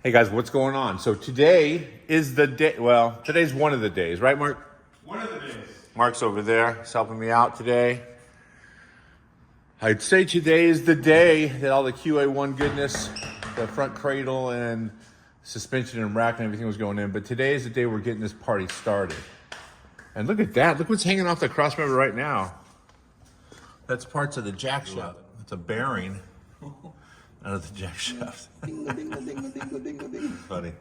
Hey guys, what's going on? So today is the day, well, today's one of the days, right Mark? One of the days. Mark's over there. He's helping me out today. I'd say today is the day that all the QA1 goodness, the front cradle and suspension and rack and everything was going in. But today is the day we're getting this party started. And look at that. Look what's hanging off the crossmember right now. That's parts of the jack shaft. It's a bearing out of the jack shaft. Funny.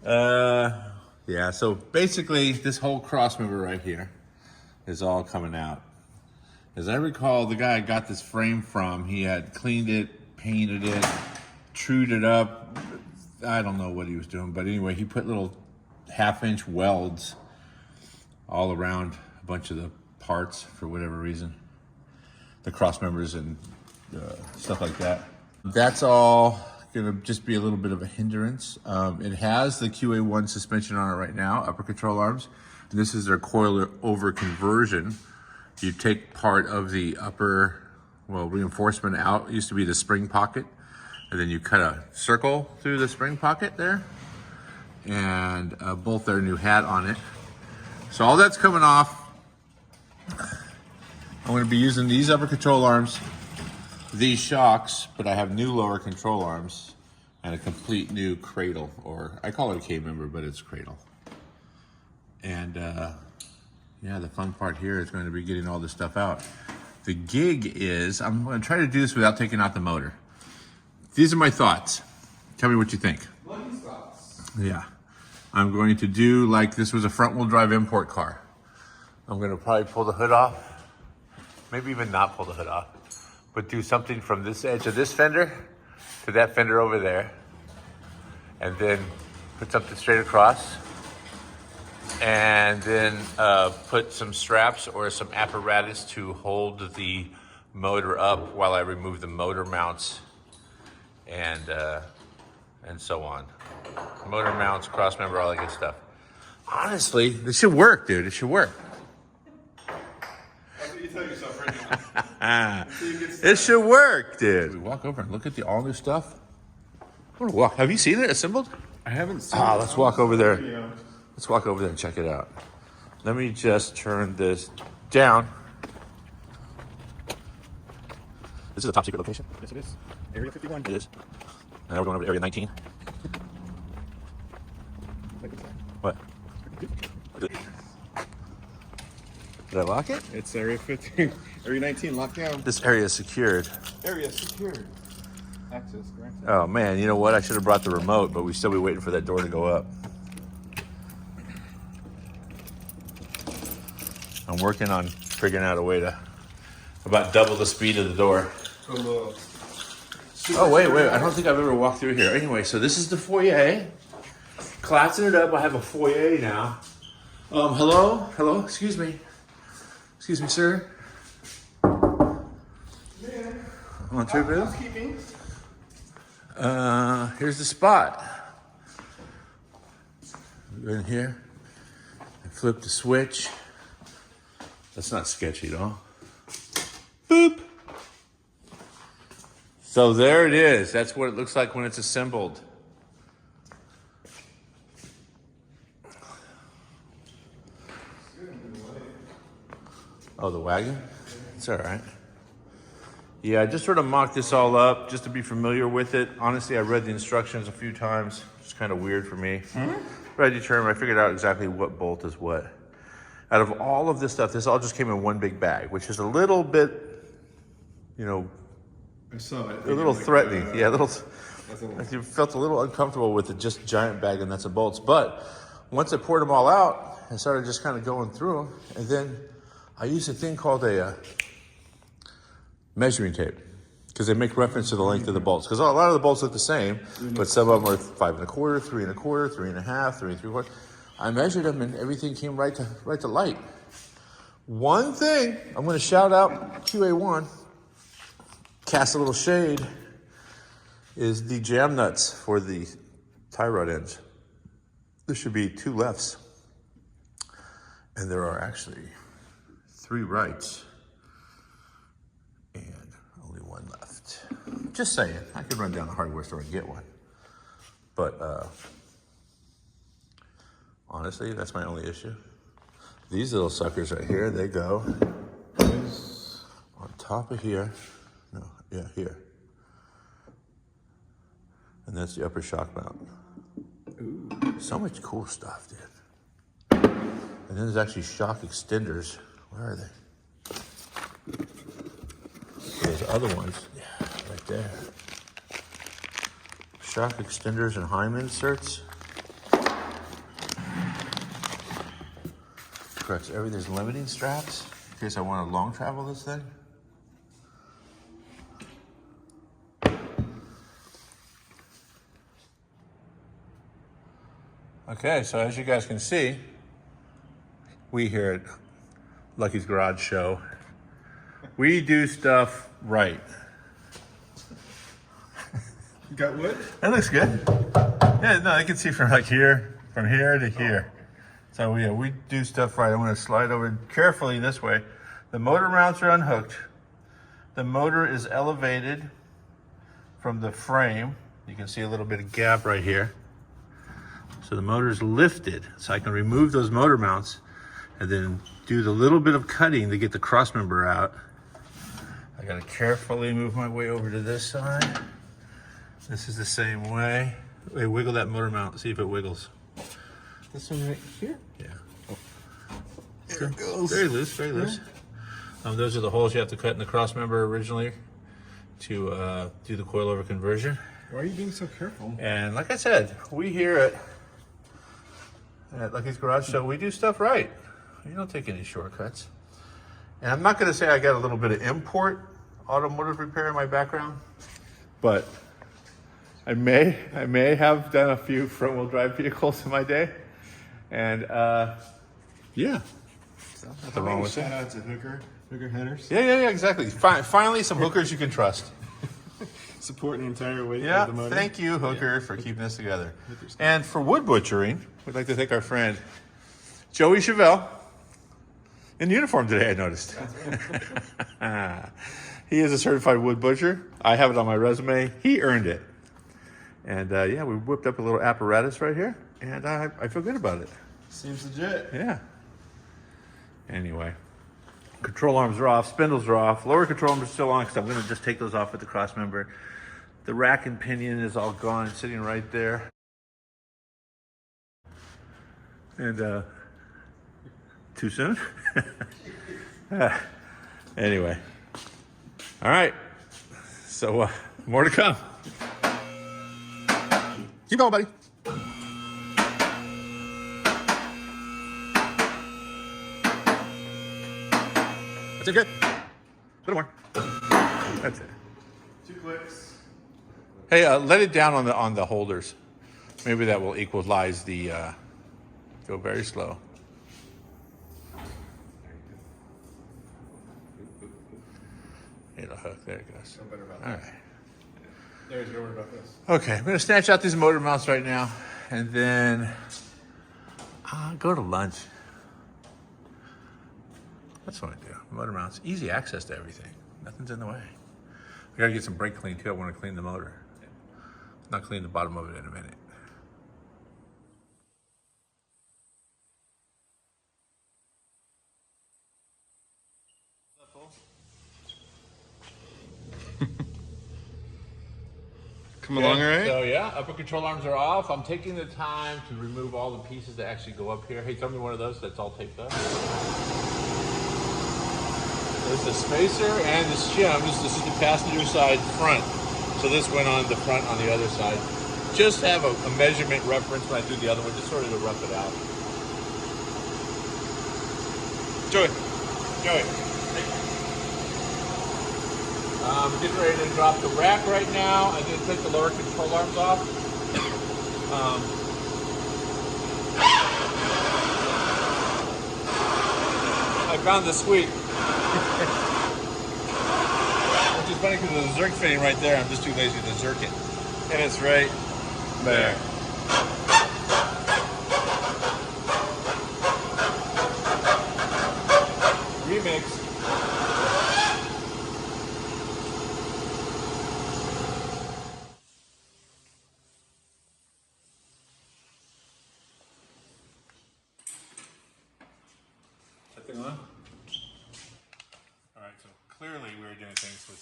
Yeah, so basically this whole crossmember right here is all coming out. As I recall, the guy I got this frame from, he had cleaned it, painted it, trued it up. I don't know what he was doing, but anyway, he put little 1/2-inch welds all around a bunch of the parts for whatever reason. The cross members and stuff like that. That's all gonna just be a little bit of a hindrance. It has the QA1 suspension on it right now, upper control arms. This is their coil-over conversion. You take part of the upper, reinforcement out. It used to be the spring pocket, and then you cut a circle through the spring pocket there, and bolt their new hat on it. So all that's coming off. I'm going to be using these upper control arms, these shocks, but I have new lower control arms and a complete new cradle, or I call it a K-member, but it's cradle. And yeah, the fun part here is going to be getting all this stuff out. The gig is, I'm going to try to do this without taking out the motor. These are my thoughts. Tell me what you think. Lucky thoughts. Yeah. I'm going to do like this was a front wheel drive import car. I'm going to probably pull the hood off. Maybe even not pull the hood off. But do something from this edge of this fender to that fender over there. And then put something straight across. And then put some straps or some apparatus to hold the motor up while I remove the motor mounts and so on. Motor mounts, cross member, all that good stuff. Honestly, this should work, dude. It should work. That's what you tell yourself right now. It should work, dude. We walk over and look at the all new stuff. I want to walk. Have you seen it assembled? I haven't seen Ah, it. let's walk over there. Let's walk over there and check it out. Let me just turn this down. This is a top secret location. Yes, it is. Area 51. It is. And now we're going over to Area 19. What? Did I lock it? It's Area 15. Area 19, locked down. This area is secured. Area secured. Access granted. Oh man, you know what? I should have brought the remote, but we still be waiting for that door to go up. I'm working on figuring out a way to about double the speed of the door. Oh, wait. I don't think I've ever walked through here. Anyway, so this is the foyer. Classing it up. I have a foyer now. Hello? Excuse me, sir. Want to trip Housekeeping. Here's the spot. Go in here and flip the switch. That's not sketchy at all. Boop. So there it is. That's what it looks like when it's assembled. Oh, the wagon? It's all right. Yeah, I just sort of mocked this all up just to be familiar with it. Honestly, I read the instructions a few times. It's kind of weird for me. But I figured out exactly what bolt is what. Out of all of this stuff, this all just came in one big bag, which is a little bit, I saw it. a little threatening. Yeah, I felt a little uncomfortable with it, just giant bag and nuts and bolts. But once I poured them all out and started just kind of going through them, and then I used a thing called a measuring tape, because they make reference to the length of the bolts. Because a lot of the bolts look the same, but some of them are 5 1/4, 3 1/4, 3 1/2, 3 3/4. I measured them and everything came right to light. One thing I'm going to shout out QA1, cast a little shade, is the jam nuts for the tie rod ends. There should be 2 lefts, and there are actually 3 rights and only 1 left. Just saying, I could run down the hardware store and get one. But honestly, that's my only issue. These little suckers right here, they go on top of here. No, yeah, here. And that's the upper shock mount. Ooh. So much cool stuff, dude. And then there's actually shock extenders. Where are they? Those other ones, yeah, right there. Shock extenders and Heim inserts. Correct, there's limiting straps in case I want to long travel this thing. Okay, so as you guys can see, we here at Lucky's Garage Show, we do stuff right. You got wood? That looks good. Yeah, no, I can see from like here, from here to here. So yeah, we do stuff right. I'm gonna slide over carefully this way. The motor mounts are unhooked. The motor is elevated from the frame. You can see a little bit of gap right here. So the motor is lifted, so I can remove those motor mounts and then do the little bit of cutting to get the crossmember out. I gotta carefully move my way over to this side. This is the same way. Wait, wiggle that motor mount, see if it wiggles. This one right here? Yeah. Oh. There it goes. Very loose, very loose. Those are the holes you have to cut in the crossmember originally to do the coil-over conversion. Why are you being so careful? And like I said, we here at Lucky's Garage Show, we do stuff right. We don't take any shortcuts. And I'm not going to say I got a little bit of import automotive repair in my background, but I may have done a few front-wheel drive vehicles in my day. And yeah, nothing wrong with Shout it. out to hooker headers. Yeah, exactly. Finally, some hookers you can trust. Supporting the entire weight Yeah, of the motor. thank you, Hooker, for keeping this together. And for wood butchering, we'd like to thank our friend Joey Chevelle in uniform today, I noticed. He is a certified wood butcher. I have it on my resume. He earned it. And yeah, we whipped up a little apparatus right here, and I feel good about it. Seems legit. Yeah. Anyway, control arms are off, spindles are off, lower control arms are still on because I'm going to just take those off with the crossmember. The rack and pinion is all gone, it's sitting right there. And too soon? Anyway. All right. So more to come. Keep going, buddy. That's it, good. A little more. That's it. 2 clicks. Hey, let it down on the holders. Maybe that will equalize the. Go very slow. It'll hook. There it goes. Feel better about All that. right. There's no word about this. Okay, I'm gonna snatch out these motor mounts right now, and then go to lunch. That's what I do. Motor mounts, easy access to everything. Nothing's in the way. I gotta get some brake clean too. I want to clean the motor. Not clean the bottom of it in a minute. Come along, all right? So yeah, upper control arms are off. I'm taking the time to remove all the pieces that actually go up here. Hey, throw me one of those that's all taped up. There's the spacer and the shims. This is the passenger side front. So this went on the front on the other side. Just have a measurement reference when I do the other one, just sort of to rough it out. Joey. I'm getting ready to drop the rack right now. I'm going to take the lower control arms off. I found the squeak. Which is funny because there's a zerk fitting right there. I'm just too lazy to zerk it. And it's right there. Remix.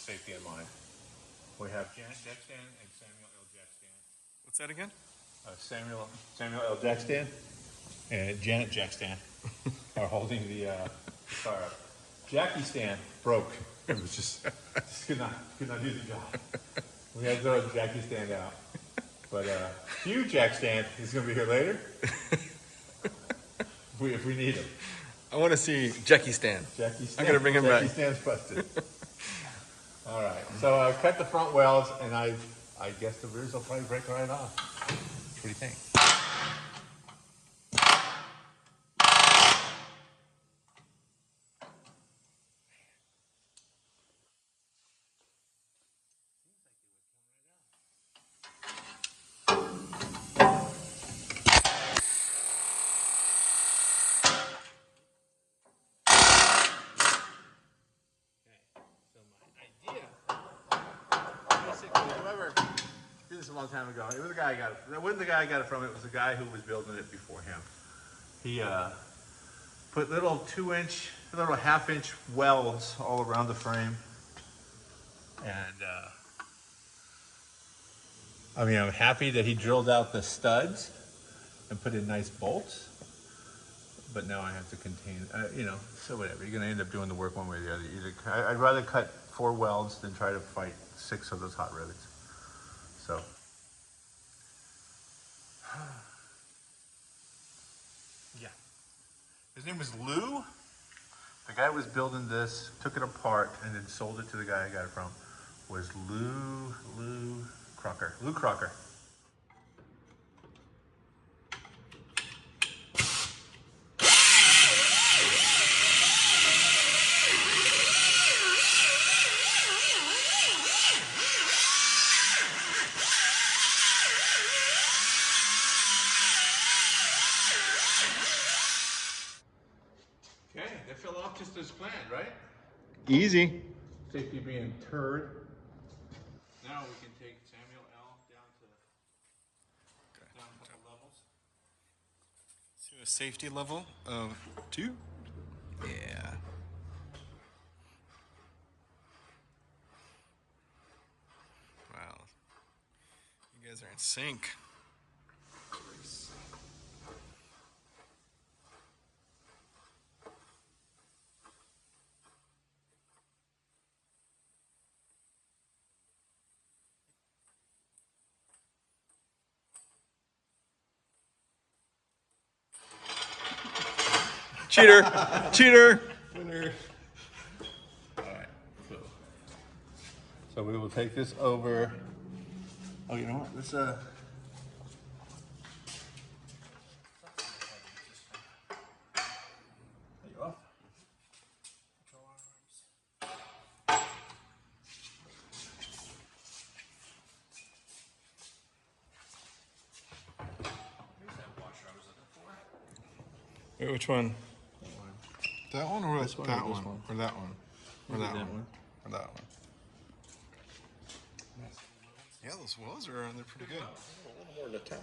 safety in mind. We have Janet jack stand and Samuel L. jack stand. What's that again? Samuel L. jack stand and Janet jack stand are holding the car up. Jackie stand broke. It was just could not do the job. We had to throw Jackie stand out. But Hugh jack stand is going to be here later if we need him. I want to see Jackie Stan. Jackie stand. I'm gonna bring him Jackie back. stand's busted. All right. So I cut the front welds, and I guess the rears will probably break right off. What do you think? A long time ago. It was the guy I got it. That wasn't the guy I got it from. It was the guy who was building it before him. He put little 2-inch, little 1/2-inch welds all around the frame, and I mean, I'm happy that he drilled out the studs and put in nice bolts. But now I have to contain, so whatever. You're going to end up doing the work one way or the other. I'd rather cut 4 welds than try to fight 6 of those hot rivets. So, yeah. His name was Lou. The guy who was building this, took it apart, and then sold it to the guy I got it from, was Lou Crocker. Lou Crocker. Okay, that fell off just as planned, right? Easy. Safety being turd. Now we can take Samuel L. down a couple levels. To a safety level of 2. Yeah. Wow. You guys are in sync. Cheater! Cheater! Winner. All right. So we will take this over. Oh, you know what? Let's Are you off? Control arms. Here's that washer I was looking for. Wait, which one? That one or This one that or this one? one? Or that one? Or that That one? one. Or that one? Yeah, those wells are they're pretty good. A little more to attack.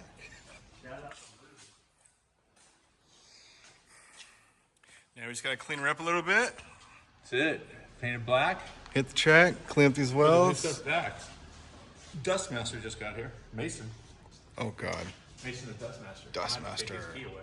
Now we just gotta clean her up a little bit. That's it. Painted black. Hit the track, clean up these Who's wells. back? Dustmaster just got here. Mason. Oh God. Mason the Dustmaster. Dustmaster. I have to take his key away.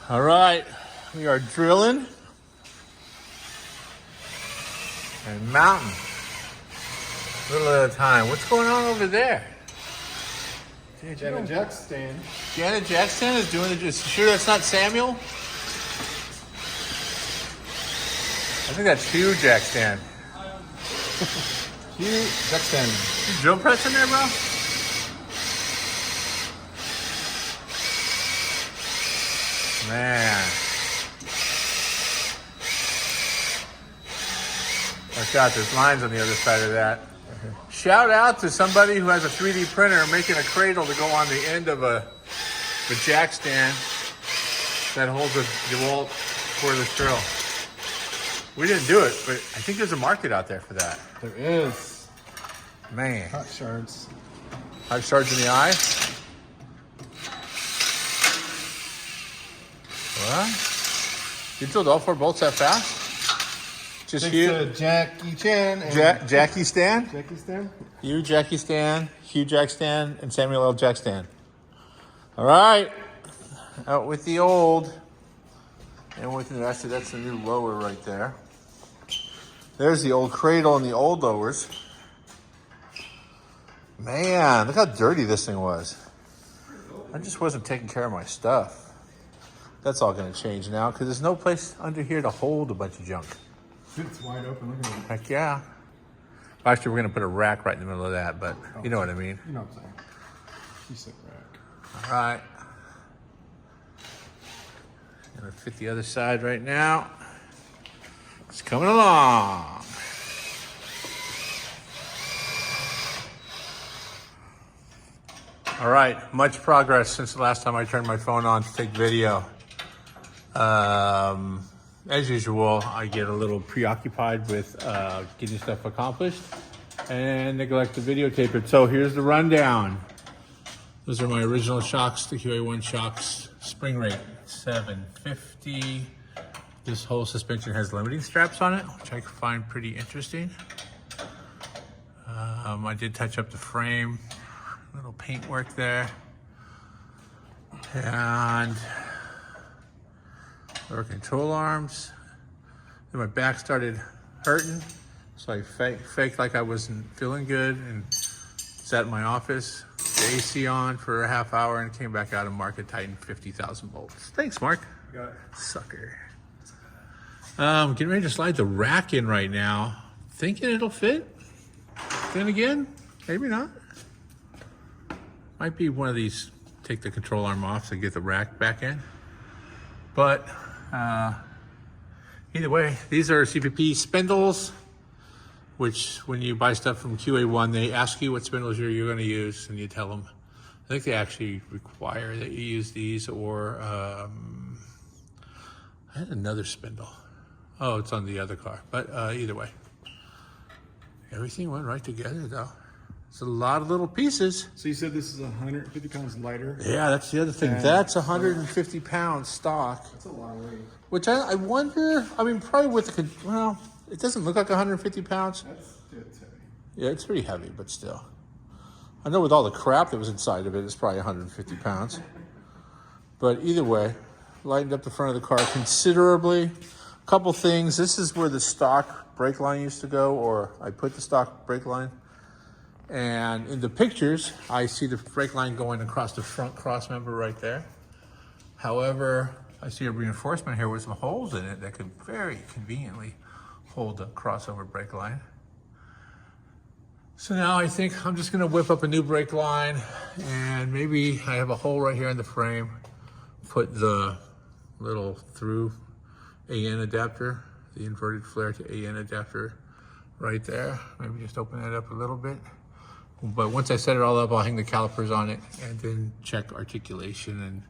All right, we are drilling and mounting a little at a time. What's going on over there? Janet jack stand. Janet Jackson is doing it. Sure that's not Samuel? I think that's Hugh Jackson. Jack stand. You drill press in there, bro? Man. Watch out, there's lines on the other side of that. Shout out to somebody who has a 3D printer making a cradle to go on the end of a jack stand that holds a DeWalt cordless drill. We didn't do it, but I think there's a market out there for that. There is. Man. Hot shards. Hot shards in the eye. What? You drilled all 4 bolts that fast? Just Thanks you? to Jackie Chan. And Jackie Stan? Jackie Stan? You, Jackie Stan, Hugh Jack Stan, and Samuel L. Jack Stan. All right. Out with the old. And with the new, actually, that's the new lower right there. There's the old cradle and the old lowers. Man, look how dirty this thing was. I just wasn't taking care of my stuff. That's all going to change now because there's no place under here to hold a bunch of junk. It's wide open. Look at it. Heck yeah. Actually, we're going to put a rack right in the middle of that, but you know what I mean. You know what I'm saying. You said rack. All right. Gonna fit the other side right now. It's coming along. All right, much progress since the last time I turned my phone on to take video. As usual, I get a little preoccupied with getting stuff accomplished and neglect to videotape it. So here's the rundown. Those are my original shocks, the QA1 shocks. Spring rate, 750. This whole suspension has limiting straps on it, which I find pretty interesting. I did touch up the frame, little paint work there. And our control arms. Then my back started hurting, so I faked like I wasn't feeling good and sat in my office, the AC on for a half hour, and came back out and market tightened 50,000 volts. Thanks, Mark. Got it. Sucker. Getting ready to slide the rack in right now. Thinking it'll fit. Then again, maybe not. Might be one of these, take the control arm off to get the rack back in. But either way, these are CPP spindles, which when you buy stuff from QA1, they ask you what spindles you're going to use, and you tell them. I think they actually require that you use these, or I had another spindle. Oh, it's on the other car. But either way, everything went right together, though. It's a lot of little pieces. So you said this is 150 pounds lighter? Yeah, that's the other thing. And that's 150 pounds stock. That's a lot of weight. Which I wonder, I mean, probably with the, well, it doesn't look like 150 pounds. It's heavy. Yeah, it's pretty heavy, but still. I know with all the crap that was inside of it, it's probably 150 pounds. But either way, lightened up the front of the car considerably. A couple things. This is where the stock brake line used to go, or I put the stock brake line. And in the pictures, I see the brake line going across the front crossmember right there. However, I see a reinforcement here with some holes in it that could very conveniently hold the crossover brake line. So now I think I'm just gonna whip up a new brake line, and maybe I have a hole right here in the frame, put the little through AN adapter, the inverted flare to AN adapter right there. Maybe just open that up a little bit. But once I set it all up, I'll hang the calipers on it and then check articulation and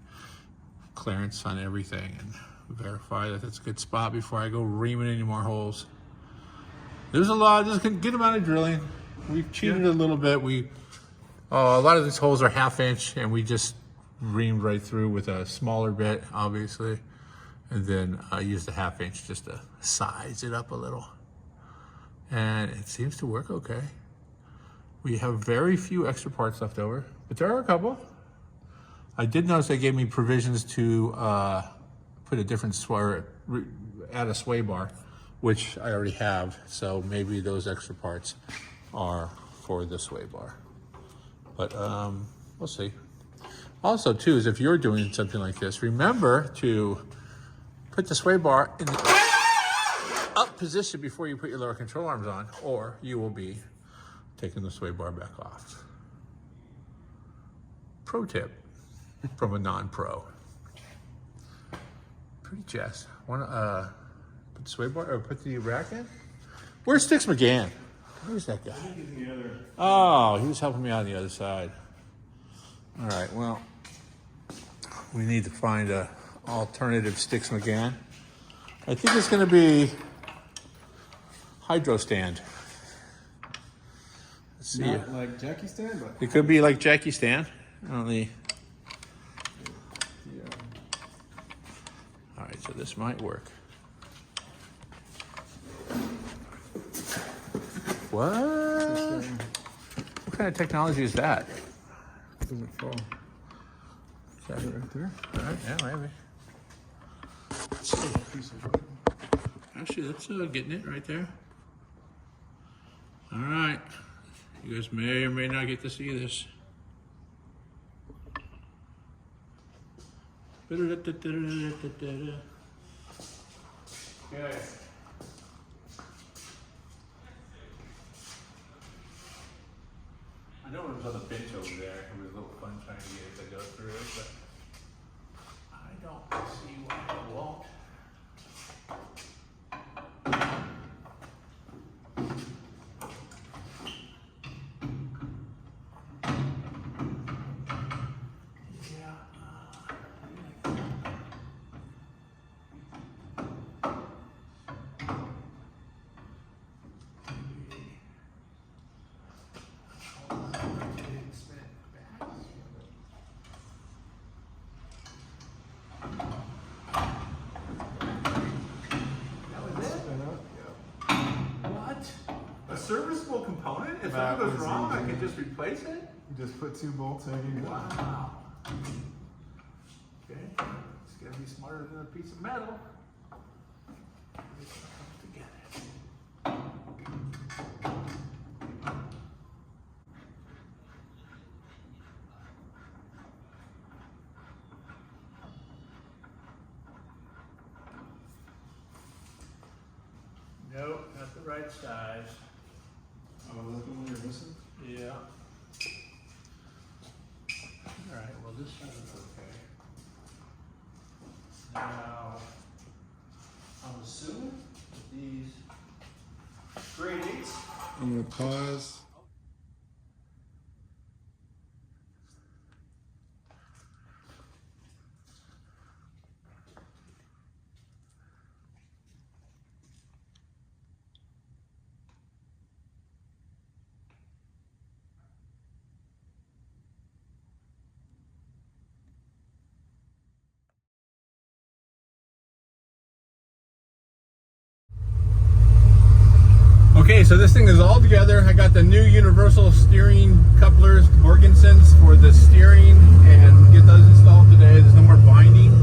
clearance on everything and verify that it's a good spot before I go reaming any more holes. There's a lot, just a good amount of drilling. We've cheated a little bit. A lot of these holes are 1/2 inch, and we just reamed right through with a smaller bit, obviously. And then I used a 1/2 inch just to size it up a little. And it seems to work okay. We have very few extra parts left over, but there are a couple. I did notice they gave me provisions to put a different add a sway bar, which I already have. So maybe those extra parts are for the sway bar. But we'll see. Also, too, is if you're doing something like this, remember to put the sway bar in the up position before you put your lower control arms on, or you will be taking the sway bar back off. Pro tip from a non-pro. Pretty chest. Wanna put the sway bar or put the rack in? Where's Sticks McGann? Where's that guy? Oh, he was helping me out on the other side. All right, well, we need to find a alternative Sticks McGann. I think it's gonna be hydro stand. Let's see. Not like Jackie stand, but It could be like Jackie stand. Only. yeah. All right, so this might work. What? What kind of technology is that? Doesn't fall. Is that Right there. All right, yeah, maybe. Let's see. Actually, that's getting it right there. All right. You guys may or may not get to see this. Okay. I know it was on the bench over there. It was a little fun trying to get it to go through it, but I don't see why it won't. Serviceable component? If That something goes was wrong, I easy. can just replace it? You just put 2 bolts in and Wow. Okay, it's gonna be smarter than a piece of metal. It's gonna come together. Nope, not the right size. Oh, that's the one you're missing? Yeah. All right, well, this one is okay. Now, I'm assuming that these grade 8s. I'm gonna pause. Okay, so this thing is all together. I got the new universal steering couplers, Morgansons, for the steering, and get those installed today. There's no more binding.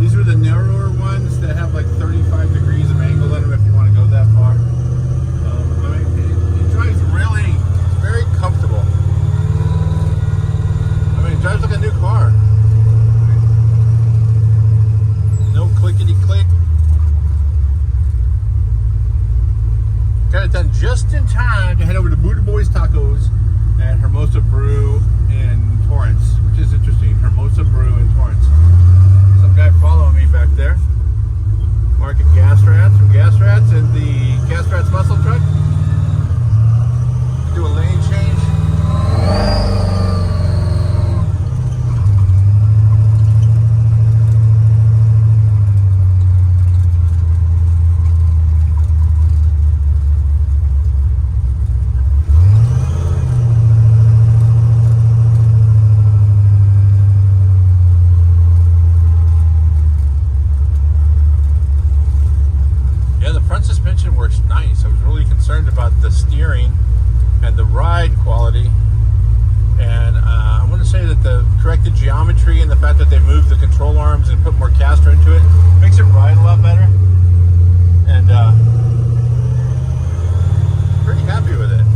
These are the narrower ones that have like 35 degrees of angle in them if you want to go that far. I mean, it drives really very comfortable. I mean, it drives like a new car. No clickety click. Got it done just in time to head over to Buddha Boys Tacos at Hermosa Brew in Torrance, which is interesting. Hermosa Brew in Torrance. Some guy following me back there. Market Gas Rats from Gas Rats and the Gas Rats muscle truck. Do a lane change. Works nice. I was really concerned about the steering and the ride quality, and I want to say that the corrected geometry and the fact that they moved the control arms and put more caster into it makes it ride a lot better, and pretty happy with it.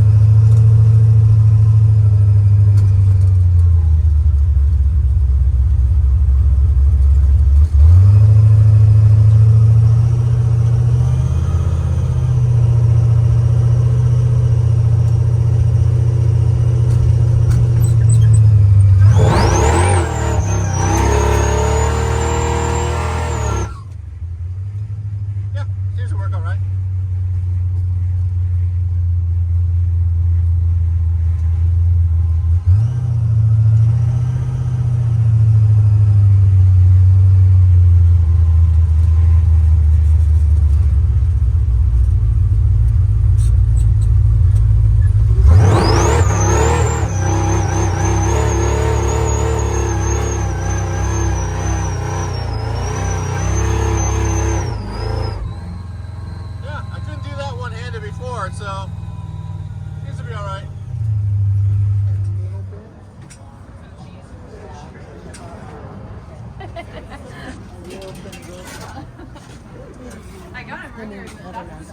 need evidence.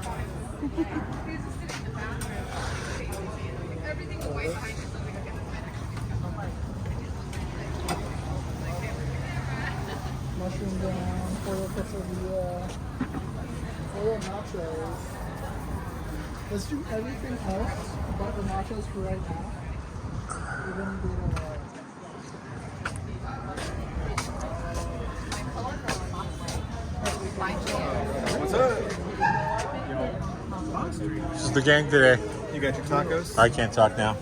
Mushroom down, oil quesadilla, oil nachos. Let's do everything else but the nachos for right now. We're gonna do What's up? This is the gang today. You got your tacos? I can't talk now.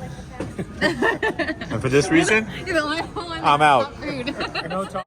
And for this reason, You're the only one I'm out. food. No talk.